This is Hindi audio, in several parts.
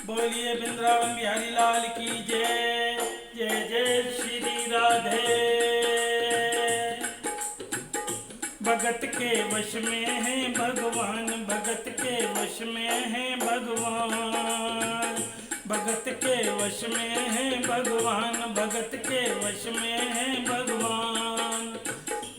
बोलिए वृंदावन बिहारी लाल की जय। जय जय श्री राधे। भगत के वश में है भगवान, भगत के वश में है भगवान, भगत के वश में है भगवान, भगत के वश में है भगवान।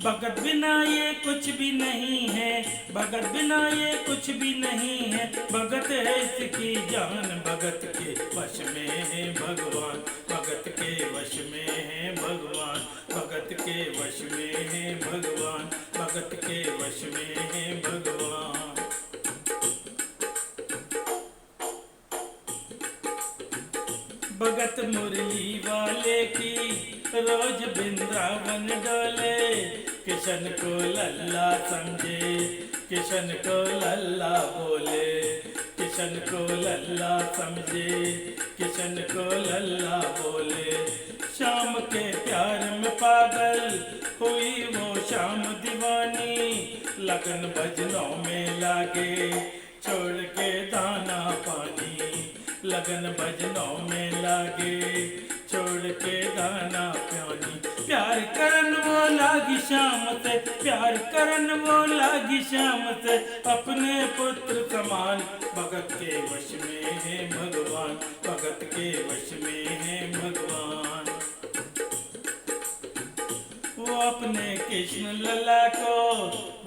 भगत बिना ये कुछ भी नहीं है, भगत बिना ये कुछ भी नहीं है, भगत है इसकी जान, भगत के वश में है भगवान, भगत के वश में है भगवान, भगत के वश में है भगवान, भगत के वश में है भगवान। भगत मुरली वाले की रोज वृंदावन डोले, किशन को लल्ला समझे, किशन को लल्ला बोले, किशन को लल्ला समझे, किशन को लल्ला बोले। शाम के प्यार में पागल हुई वो शाम दीवानी, लगन भजनों में लागे छोड़ के दाना पानी, लगन भजनों में लागे छोड़ के दाना पानी। प्यार करन वो लागी शाम से, प्यार करन वो लागी शाम से, अपने पुत्र समान, भगत के वश में है भगवान, भगत के वश में है भगवान। वो अपने कृष्ण लला को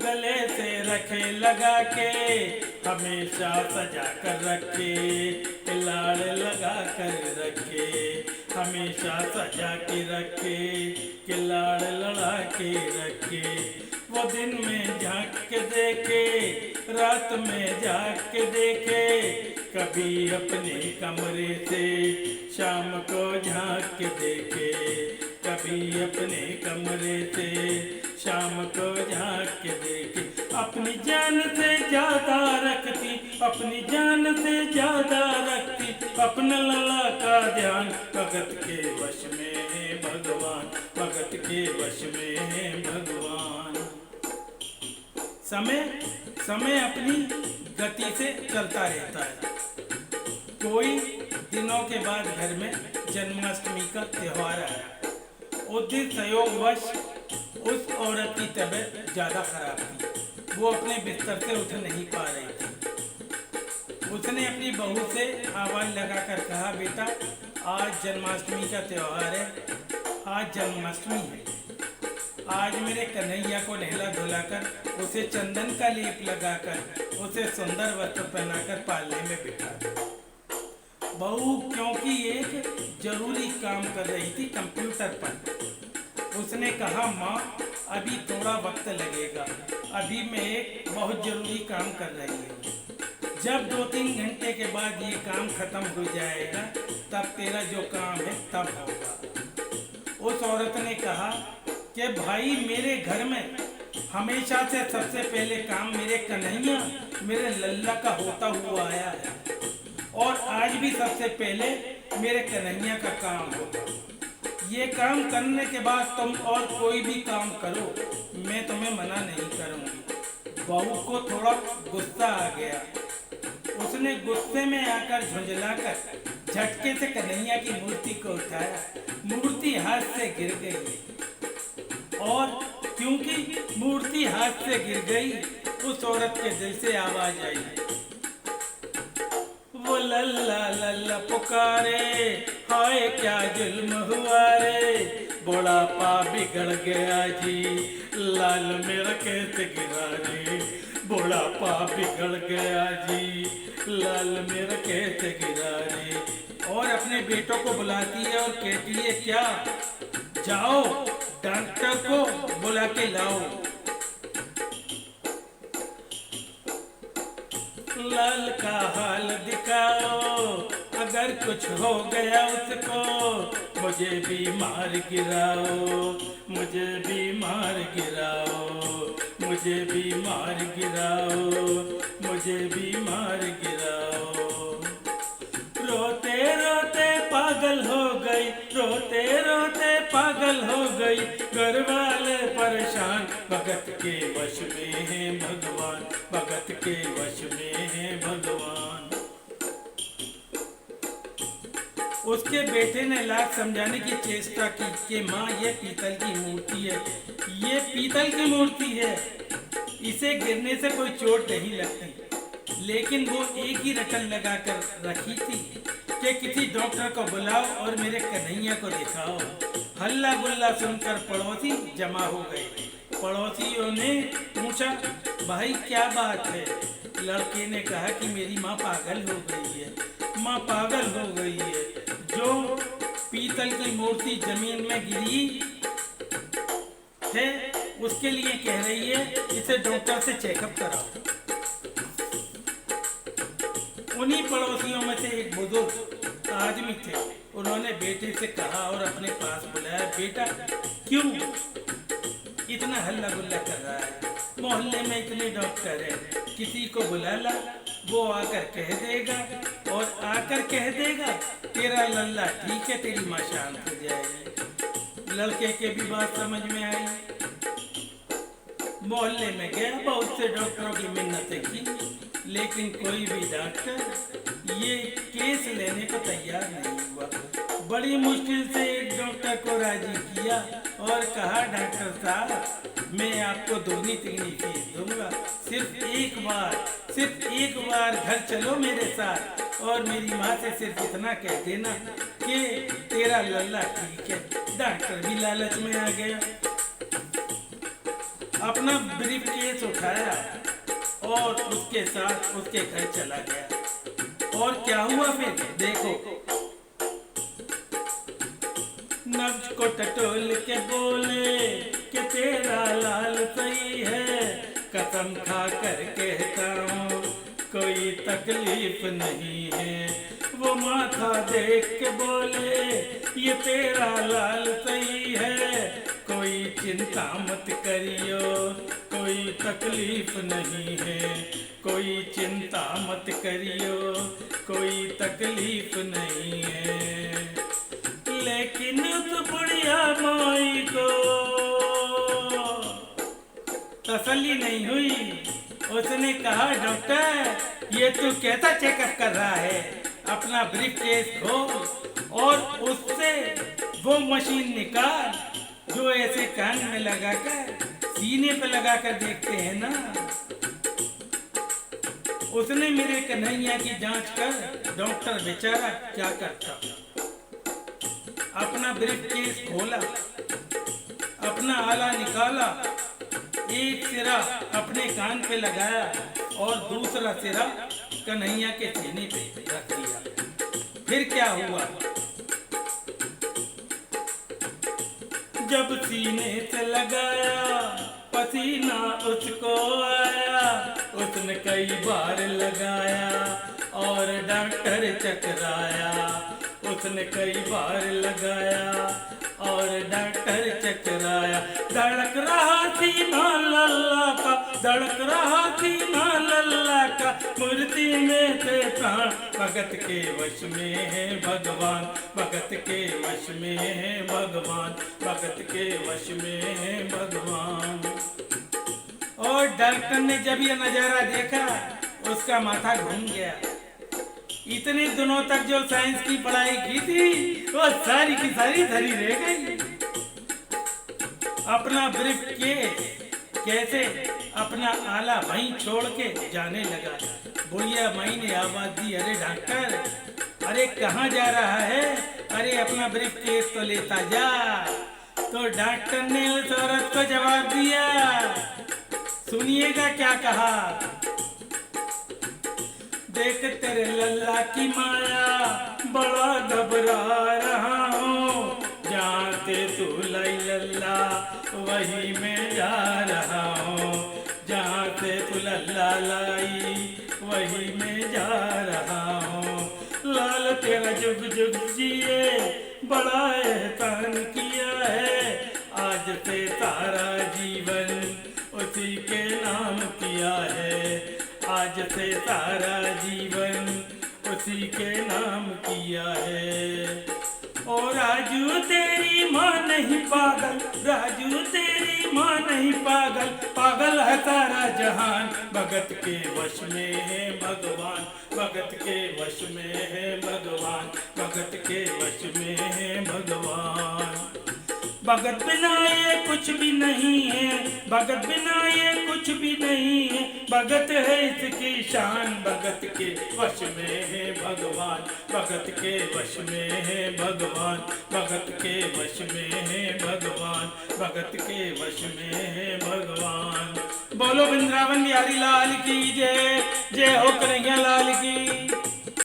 गले से रखे लगा के, हमेशा सजा कर रखे, लाड़ लगा कर रखे, हमेशा सजा के रखे, कि लाड़ लड़ा के रखे। वो दिन में झांक के देखे, रात में जाग के देखे, कभी अपने कमरे से शाम को झांक के देखे, कभी अपने कमरे से शाम को झांक के देखे। अपनी जान से ज्यादा रखती, अपनी जान से ज्यादा रखती, अपने लला का ध्यान, भगत के वश में है भगवान, भगत के वश में है भगवान। समय समय अपनी गति से चलता रहता है। कोई दिनों के बाद घर में जन्माष्टमी का त्योहार आया। उस दिन संयोगवश उस औरत की तबीयत ज़्यादा खराब थी, वो अपने बिस्तर से उठ नहीं पा रही थी। उसने अपनी बहू से आवाज़ लगाकर कहा, बेटा आज जन्माष्टमी का त्यौहार है, आज जन्माष्टमी है, आज मेरे कन्हैया को नहला धुलाकर, उसे चंदन का लेप लगाकर, उसे सुंदर वस्त्र पहनाकर पालने में बिठा दो। बहू क्योंकि एक जरूरी काम कर रही थी कंप्यूटर पर, उसने कहा माँ अभी थोड़ा वक्त लगेगा, अभी मैं एक बहुत जरूरी काम कर रही हूँ, जब 2-3 घंटे के बाद ये काम खत्म हो जाएगा तब तेरा जो काम है तब होगा। उस औरत ने कहा कि भाई मेरे घर में हमेशा से सबसे पहले काम मेरे कन्हैया, मेरे लल्ला का होता हुआ आया है, और आज भी सबसे पहले मेरे कन्हैया का काम होगा। ये काम करने के बाद तुम और कोई भी काम करो, मैं तुम्हें मना नहीं करूँगी। बहू को थोड़ा गुस्सा आ गया, उसने गुस्से में आकर झुंझलाकर झटके से कन्हैया की मूर्ति को उठाया, मूर्ति हाथ से गिर गई, और क्योंकि मूर्ति हाथ से गिर गई, उस औरत के दिल से आवाज आई, वो लल्ला लल्ला पुकारे, हाय क्या जुल्म हुआ रे, बुढ़ापा बिगड़ गया जी, लाल मेरा कैसे गिरा रे, बुढ़ापा बिगड़ गया जी, लाल मेरा कैसे गिरा रे। और अपने बेटों को बुलाती है और कहती है, क्या जाओ डॉक्टर को बुला के लाओ। लाल का हाल दिखाओ, अगर कुछ हो गया उसको, मुझे भी मार गिराओ, मुझे भी मार गिराओ, मुझे भी मार गिराओ, मुझे भी मार गिराओ। रोते रोते पागल हो गई, रोते रोते पागल हो गई, घर वाले परेशान, भगत के वश में है भगवान, भगत के वश में है भगवान। उसके बेटे ने लाख समझाने की चेष्टा की कि माँ ये पीतल की मूर्ति है, ये पीतल की मूर्ति है, इसे गिरने से कोई चोट नहीं लगती। लेकिन वो एक ही रटन लगा कर रखी थी कि किसी डॉक्टर को बुलाओ और मेरे कन्हैया को दिखाओ। हल्ला गुल्ला सुनकर पड़ोसी जमा हो गए। पड़ोसियों ने पूछा, भाई क्या बात है? लड़के ने कहा कि मेरी माँ पागल हो गई है, माँ पागल हो गई है। जो पीतल की मूर्ति जमीन में गिरी है उसके लिए कह रही है इसे डॉक्टर से चेकअप कराओ। उन्हीं पड़ोसियों में से एक बुजुर्ग आदमी थे। उन्होंने बेटे से कहा और अपने पास बुलाया, बेटा क्यों इतना हल्ला गुल्ला कर रहा है? मोहल्ले में इतने डॉक्टर हैं, किसी को बुला ला, वो आकर कह देगा और आकर कह देगा तेरा लल्ला ठीक है, तेरी माँ शांत हो जाएगी। लड़के के भी बात समझ में आई। मोहल्ले में गया, बहुत से डॉक्टरों की मिन्नतें की, लेकिन कोई भी डॉक्टर ये केस लेने को तैयार नहीं हुआ। बड़ी मुश्किल से एक डॉक्टर को राजी किया और कहा, डॉक्टर साहब मैं आपको दुगनी तिगनी फीस दूंगा, सिर्फ एक बार घर चलो मेरे साथ और मेरी माँ से सिर्फ इतना कह देना कि तेरा लल्ला ठीक है। डॉक्टर भी लालच में आ गया, अपना ब्रीफ केस उठाया और उसके साथ उसके घर चला गया। और क्या हुआ फिर देखो। नब्ज को टटोल के बोले कि तेरा लाल सही है, कसम खा कर कहता हूँ कोई तकलीफ नहीं है। वो माथा देख के बोले ये तेरा लाल सही है, कोई चिंता मत करियो कोई तकलीफ नहीं है, कोई चिंता मत करियो कोई तकलीफ नहीं है। लेकिन उस बुढ़िया माई को तसल्ली नहीं हुई। उसने कहा, डॉक्टर ये तू कैसा चेकअप कर रहा है? अपना ब्रीफ केस खोल और उससे वो मशीन निकाल जो ऐसे कान में लगाकर सीने पे लगाकर देखते हैं ना। उसने मेरे कन्हैया की जांच कर डॉक्टर बेचारा क्या करता, अपना ब्रीफ केस खोला, अपना आला निकाला, एक सिरा अपने कान पे लगाया और दूसरा सिरा कन्हैया के सीने पे रख दिया। फिर क्या हुआ? जब सीने से लगाया पसीना उसको आया, उसने कई बार लगाया और डॉक्टर चकराया। उसने कई बार लगाया और डॉक्टर चकराया। धड़क रहा सीना लल्ला का, धड़क रहा सीना लल्ला का, मूर्ति में थे प्राण भगत के वश में है भगवान, भगत के वश में है भगवान, भगत के वश में है भगवान। और डॉक्टर ने जब ये नजारा देखा उसका माथा घूम गया। इतने दिनों तक जो साइंस की पढ़ाई की थी वो सारी की सारी धरी रह गई। अपना ब्रीफ केस कैसे अपना आला वहीं छोड़ के जाने लगा। बुढ़िया माई ने आवाज दी, अरे डॉक्टर, अरे कहाँ जा रहा है? अरे अपना ब्रीफ केस तो लेता जा। तो डॉक्टर ने उस औरत को जवाब दिया, सुनिएगा क्या कहा। देख तेरे लल्ला की माया बड़ा घबरा रहा हूँ, जहाँ से तू लाई लल्ला वही मैं जा रहा हूँ, जहाँ से तू लल्ला लाई वही मैं जा रहा हूँ। लाल तेरा जुग जुग जिए बड़ा एहसान किया है, आज से सारा जीवन उसी के नाम किया है, आज से सारा जीवन उसी के नाम किया है। और राजू तेरी माँ नहीं पागल, राजू तेरी माँ नहीं पागल, पागल है सारा जहान, भगत के वश में है भगवान, भगत के वश में है भगवान, भगत के वश में है भगवान। भगत बिना ये कुछ भी नहीं है, भगत बिना ये कुछ भी नहीं है, भगत है इसकी शान, भगत के वश में है भगवान, भगत के वश में है भगवान, भगत के वश में है भगवान, भगत के वश में है भगवान। बोलो वृंदावन बिहारी लाल की जय, जय हो कन्हैया लाल की।